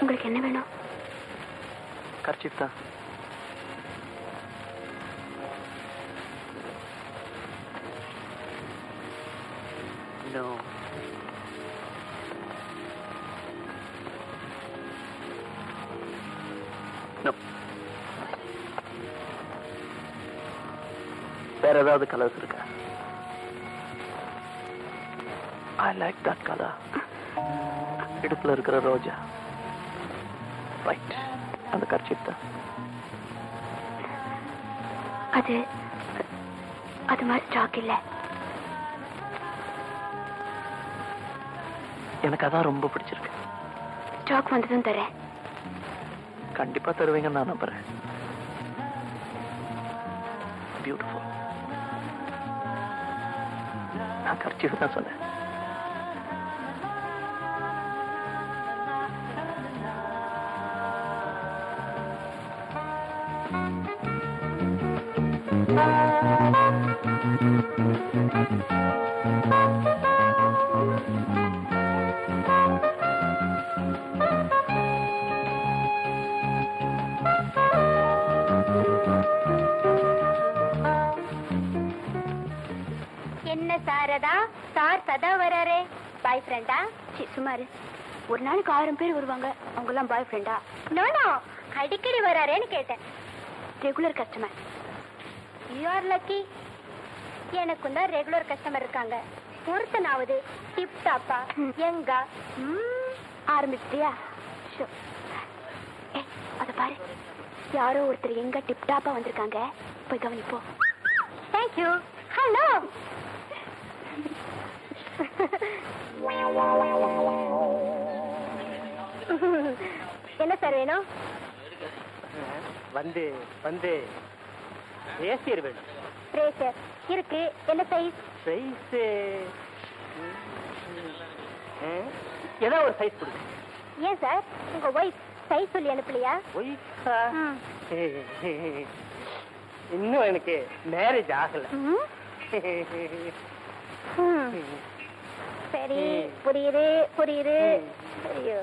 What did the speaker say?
உங்களுக்கு என்ன வேணும்? கர்ச்சீஃப் தான். No. No. வேற ஏதாவது கலர்ஸ் இருக்கா? I like that color. இடுப்புல இருக்கிற ரோஜா. ரைட், அந்த கர்ச்சீஃப் தான். அது மாதிரி ஸ்டாக் இல்ல. எனக்கு அதான் ரொம்ப பிடிச்சிருக்கு. ஸ்டாக் வந்ததும் தரேன். கண்டிப்பா தருவீங்கன்னு நான் நம்புறேன். பியூட்டிஃபுல். நான் கர்ச்சீஃப் தான் சொன்னேன். என்ன சாரதா, சார் சதா வராரே. பாய் ஃப்ரெண்டா? சுமாரு ஒரு நாளைக்கு 1000 பேர் வருவாங்க. அவங்க எல்லாம் பாய் ஃப்ரெண்டா? நோ, அடிக்கடி வராரேன்னு கேட்டேன். Regular customer. You are lucky. எனக்கும் தான் ரெகுலர் கஸ்டமர் இருக்காங்க. ஒருத்தனாவது டிப் டாப்பா எங்க ஆரம்பிச்சிட்டியா? அத பாரு, யாரோ ஒருத்தர் எங்க டிப் டாப்பா வந்திருக்காங்க. போய் கவனிப்போ. தேங்க்யூ. ஹலோ. என்ன சார் வேணும்? வந்து வந்து ரேசியர் வேணும். ரேசர் இருக்கு. என்ன சைஸ்? சைஸ் ஏதோ ஒரு சைஸ் கொடுங்க. ஏன் சார், உங்க ஒய்ஃப் சைஸ் சொல்லி அனுப்பலையா? ஒய்ஃபா? இன்னும் எனக்கு மேரேஜ் ஆகல. சரி, புரியுது. ஐயோ.